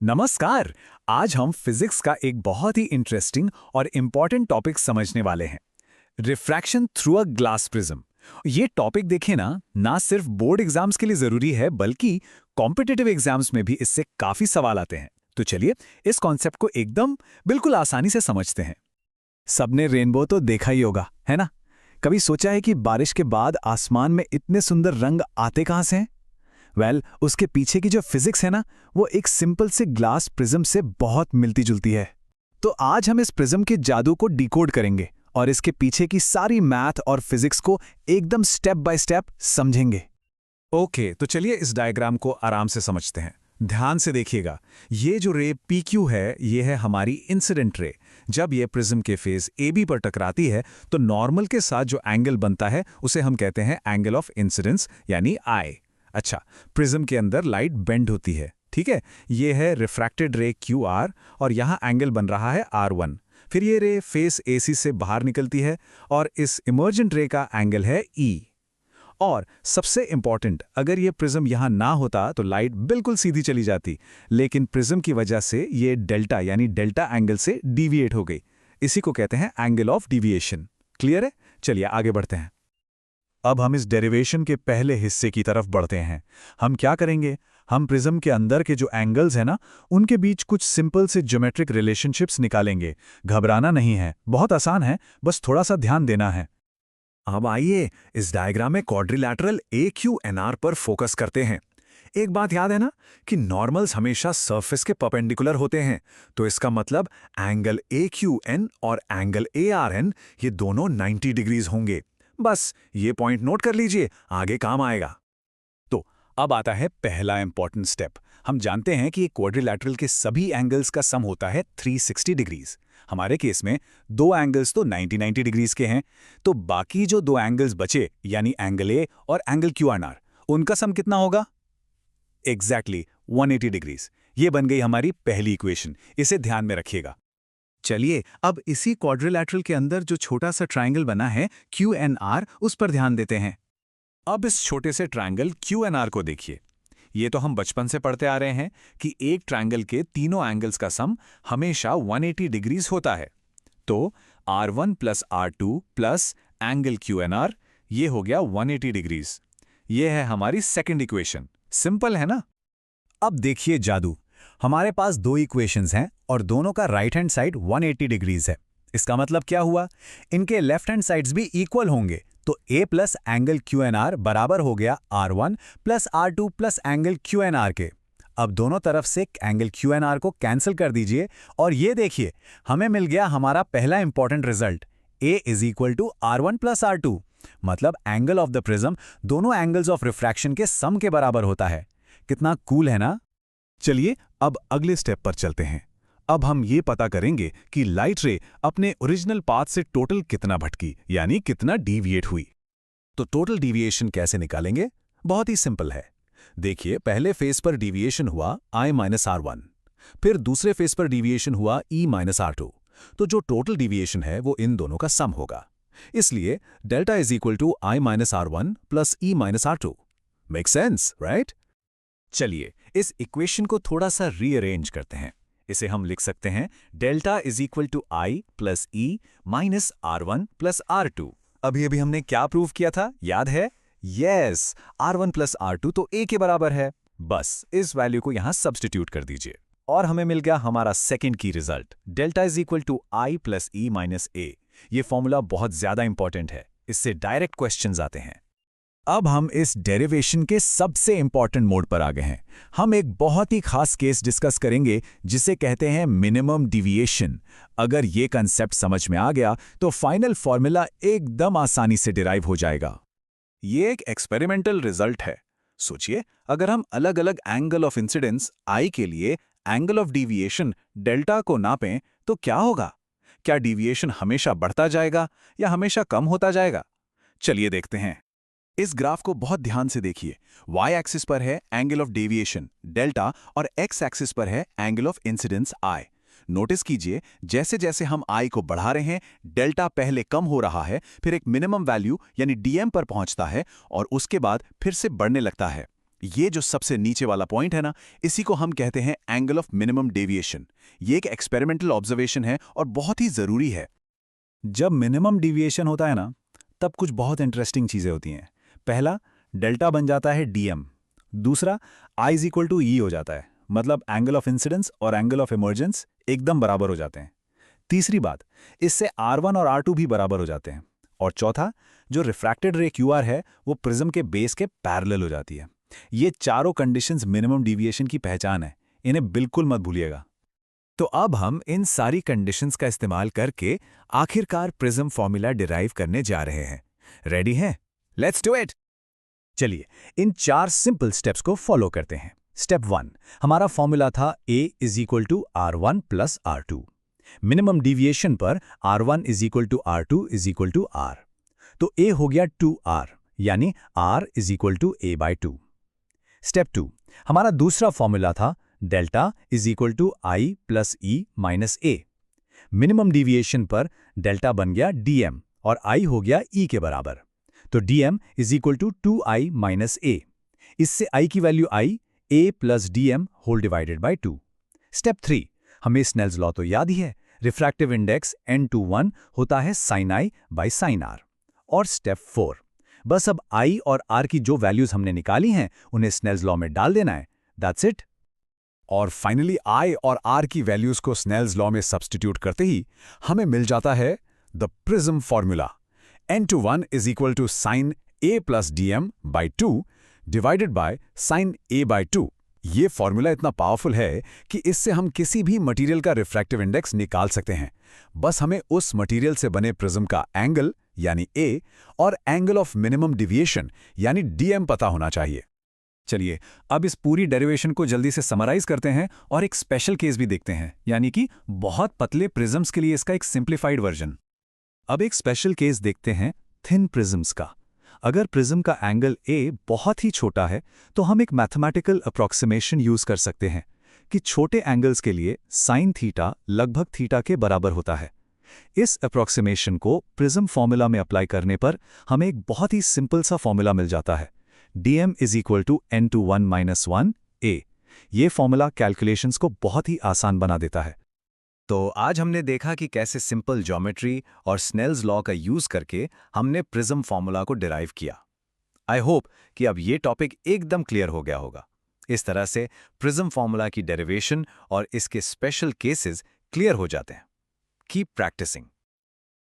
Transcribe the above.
नमस्कार। आज हम फिजिक्स का एक बहुत ही इंटरेस्टिंग और इम्पॉर्टेंट टॉपिक समझने वाले हैं, refraction through a glass prism. ये टॉपिक देखें ना सिर्फ बोर्ड एग्जाम्स के लिए जरूरी है बल्कि कॉम्पिटिटिव एग्जाम्स में भी इससे काफी सवाल आते हैं। तो चलिए इस कॉन्सेप्ट को एकदम बिल्कुल आसानी से समझते हैं। सबने रेनबो तो देखा ही होगा, है ना? कभी सोचा है कि बारिश के बाद आसमान में इतने सुंदर रंग आते कहां से हैं? उसके पीछे की जो फिजिक्स है ना, वो एक सिंपल से ग्लास प्रिज्म से बहुत मिलती जुलती है। तो आज हम इस प्रिज्म के जादू को डिकोड करेंगे और इसके पीछे की सारी मैथ और फिजिक्स को एकदम स्टेप बाय स्टेप समझेंगे। ओके, तो चलिए इस डायग्राम को आराम से समझते हैं। ध्यान से देखिएगा, ये जो रे PQ है, ये है हमारी इंसिडेंट रे। जब ये प्रिज्म के फेस AB पर टकराती है तो नॉर्मल के साथ जो एंगल बनता है उसे हम कहते हैं एंगल ऑफ इंसिडेंस यानी I। अच्छा, प्रिज्म के अंदर लाइट बेंड होती है, ठीक है। ये है रिफ्रैक्टेड रे QR और यहाँ एंगल बन रहा है R1। फिर ये रे फेस AC से बाहर निकलती है और इस इमर्जेंट रे का एंगल है E। और सबसे इंपॉर्टेंट, अगर ये प्रिज्म यहाँ ना होता तो लाइट बिल्कुल सीधी चली जाती, लेकिन प्रिज्म की वजह से ये डेल्टा यानी डेल्टा एंगल से डिविएट हो गई। इसी को कहते हैं एंगल ऑफ डिविएशन। क्लियर है? चलिए आगे बढ़ते हैं। अब हम इस डेरिवेशन के पहले हिस्से की तरफ बढ़ते हैं। हम क्या करेंगे? हम प्रिज्म के अंदर के जो एंगल्स हैं ना, उनके बीच कुछ सिंपल से ज्योमेट्रिक रिलेशनशिप्स निकालेंगे। घबराना नहीं है, बहुत आसान है, बस थोड़ा सा ध्यान देना है। अब आइए इस डायग्राम में क्वाड्रिलैटरल AQNR पर फोकस करते हैं। एक बात याद है ना कि नॉर्मल्स हमेशा सरफेस के परपेंडिकुलर होते हैं, तो इसका मतलब एंगल AQN और एंगल ARN ये दोनों 90 डिग्रीज होंगे। बस ये पॉइंट नोट कर लीजिए, आगे काम आएगा। तो अब आता है पहला इंपॉर्टेंट स्टेप। हम जानते हैं कि क्वाड्रिलैटरल के सभी एंगल्स का सम होता है 360 डिग्रीज। हमारे केस में दो एंगल्स तो 90 डिग्रीज के हैं, तो बाकी जो दो एंगल्स बचे यानी एंगल A और एंगल QNR, उनका सम कितना होगा? Exactly 180 degrees. ये बन गई हमारी पहली इक्वेशन, इसे ध्यान में रखिएगा। चलिए अब इसी क्वाड्रिलैटरल के अंदर जो छोटा सा ट्रायंगल बना है QNR, उस पर ध्यान देते हैं। अब इस छोटे से ट्रायंगल QNR को देखिए। ये तो हम बचपन से पढ़ते आ रहे हैं कि एक ट्रायंगल के तीनों एंगल्स का सम हमेशा 180 डिग्रीज होता है। तो R1 plus R2 plus angle QNR, ये हो गया 180 डिग्रीज। ये है हमारी सेकंड इक्वेशन। सिंपल है ना? अब देखिए जादू, हमारे पास दो इक्वेशंस हैं और दोनों का राइट हैंड साइड 180 डिग्रीज है। इसका मतलब क्या हुआ? इनके लेफ्ट हैंड साइड्स भी इक्वल होंगे, तो A प्लस एंगल QNR बराबर हो गया R1 plus R2 plus angle QNR के। अब दोनों तरफ से एंगल QNR को कैंसिल कर दीजिए और ये देखिए, हमें मिल गया हमारा पहला important result, A is equal to R1 plus R2। मतलब एंगल ऑफ द प्रिज्म दोनों एंगल्स ऑफ रिफ्रैक्शन के सम के बराबर होता है। कितना कूल है ना? चलिए अब अगले स्टेप पर चलते हैं। अब हम ये पता करेंगे कि लाइट रे अपने ओरिजिनल पाथ से टोटल कितना भटकी, यानी कितना डीविएट हुई। तो टोटल डीविएशन कैसे निकालेंगे? बहुत ही सिंपल है। देखिए, पहले फेस पर डीविएशन हुआ I-R1, फिर दूसरे फेस पर डीविएशन हुआ E-R2। तो जो टोटल डीविएशन है वो इन दोनों का सम होगा। इसलिए delta is equal to I-R1 plus E-R2। Make sense, right? चलिए इस इक्वेशन को थोड़ा सा रीअरेंज करते हैं। इसे हम लिख सकते हैं delta is equal to I plus E minus R1 plus R2। अभी अभी हमने क्या प्रूव किया था, याद है? यस, R1 प्लस R2 तो A के बराबर है। बस इस वैल्यू को यहां सब्स्टिट्यूट कर दीजिए और हमें मिल गया हमारा second key result, delta is equal to I plus E minus A। ये फॉर्मूला बहुत ज्यादा इंपॉर्टेंट है, इससे डायरेक्ट क्वेश्चंस आते हैं। अब हम इस डेरिवेशन के सबसे इंपॉर्टेंट मोड पर आ गए हैं। हम एक बहुत ही खास केस डिस्कस करेंगे जिसे कहते हैं मिनिमम डिविएशन। अगर ये कंसेप्ट समझ में आ गया तो फाइनल फॉर्मूला एकदम आसानी से डिराइव हो जाएगा। ये एक एक्सपेरिमेंटल रिजल्ट है। सोचिए, अगर हम अलग अलग एंगल ऑफ इंसिडेंस I के लिए एंगल ऑफ डिविएशन डेल्टा को नापें तो क्या होगा? क्या डिविएशन हमेशा बढ़ता जाएगा या हमेशा कम होता जाएगा? चलिए देखते हैं। इस ग्राफ को बहुत ध्यान से देखिए। Y एक्सिस पर है एंगल ऑफ डेविएशन डेल्टा और X एक्सिस पर है angle of incidence I। Notice कीजिए, जैसे जैसे हम I को बढ़ा रहे हैं, डेल्टा पहले कम हो रहा है, फिर एक मिनिमम वैल्यू यानी DM पर पहुंचता है और उसके बाद फिर से बढ़ने लगता है। ये जो सबसे नीचे वाला पॉइंट है ना, इसी को हम कहते हैं एंगल ऑफ मिनिमम डेविएशन। ये एक एक्सपेरिमेंटल ऑब्जर्वेशन है और बहुत ही ज़रूरी है। जब मिनिमम डिविएशन होता है ना, तब कुछ बहुत इंटरेस्टिंग चीज़ें होती हैं। पहला, डेल्टा बन जाता है डीएम। दूसरा, आई इज इक्वल टू ई हो जाता है, मतलब एंगल ऑफ इंसिडेंस और एंगल ऑफ इमर्जेंस एकदम बराबर हो जाते हैं। तीसरी बात, इससे R1 और R2 भी बराबर हो जाते हैं। और चौथा, जो रिफ्रैक्टेड रे QR है वो प्रिज्म के बेस के पैरेलल हो जाती है। ये चारों कंडीशंस मिनिमम डिविएशन की पहचान है, इन्हें बिल्कुल मत भूलिएगा। तो अब हम इन सारी कंडीशंस का इस्तेमाल करके आखिरकार प्रिज्म फॉर्मूला डिराइव करने जा रहे हैं। रेडी हैं? Let's do it. चलिए इन 4 सिंपल स्टेप्स को फॉलो करते हैं। स्टेप 1, हमारा फॉर्मूला था A is equal to R1 plus R2। Minimum deviation पर R1 is equal to R2 is equal to R। तो A हो गया 2R, यानी R is equal to A by 2। Step 2, हमारा दूसरा फॉर्मूला था delta is equal to I plus E minus A। Minimum deviation पर delta बन गया DM और I हो गया E के बराबर। तो DM is equal to 2I minus A। इससे I की वैल्यू आई A plus DM whole divided by 2। Step 3, हमें स्नेल्स लॉ तो याद ही है, रिफ्रैक्टिव इंडेक्स n/1 होता है sin I by sin R। और स्टेप 4, बस अब I और R की जो वैल्यूज हमने निकाली हैं उन्हें स्नेल्स लॉ में डाल देना है। That's it. और फाइनली I और R की वैल्यूज को स्नेल्स लॉ में सब्स्टिट्यूट करते ही हमें मिल जाता है the prism formula. n/1 is equal to sine A plus DM by 2 divided by sine A by 2। ये फॉर्मूला इतना पावरफुल है कि इससे हम किसी भी मटेरियल का रिफ्रैक्टिव इंडेक्स निकाल सकते हैं। बस हमें उस मटेरियल से बने प्रिज्म का एंगल यानी A और एंगल ऑफ मिनिमम डिविएशन यानी DM पता होना चाहिए। चलिए अब इस पूरी डेरिवेशन को जल्दी से समराइज करते हैं और एक स्पेशल केस भी देखते हैं, यानी कि बहुत पतले प्रिज्म्स के लिए इसका एक सिंप्लीफाइड वर्जन। अब एक स्पेशल केस देखते हैं थिन प्रिज्म्स का। अगर प्रिज्म का एंगल A बहुत ही छोटा है तो हम एक मैथमेटिकल अप्रॉक्सीमेशन यूज कर सकते हैं कि छोटे एंगल्स के लिए साइन थीटा लगभग थीटा के बराबर होता है। इस अप्रॉक्सीमेशन को प्रिज्म फॉर्मूला में अप्लाई करने पर हमें एक बहुत ही सिंपल सा फॉर्मूला मिल जाता है, DM is equal to n/1 minus 1 A। ये फॉर्मूला कैलकुलेशंस को बहुत ही आसान बना देता है। तो आज हमने देखा कि कैसे सिंपल ज्योमेट्री और स्नेल्स लॉ का यूज करके हमने प्रिज्म फॉर्मूला को डिराइव किया। आई होप कि अब ये टॉपिक एकदम क्लियर हो गया होगा। इस तरह से प्रिज्म फॉर्मूला की डेरिवेशन और इसके स्पेशल केसेस क्लियर हो जाते हैं। Keep practising.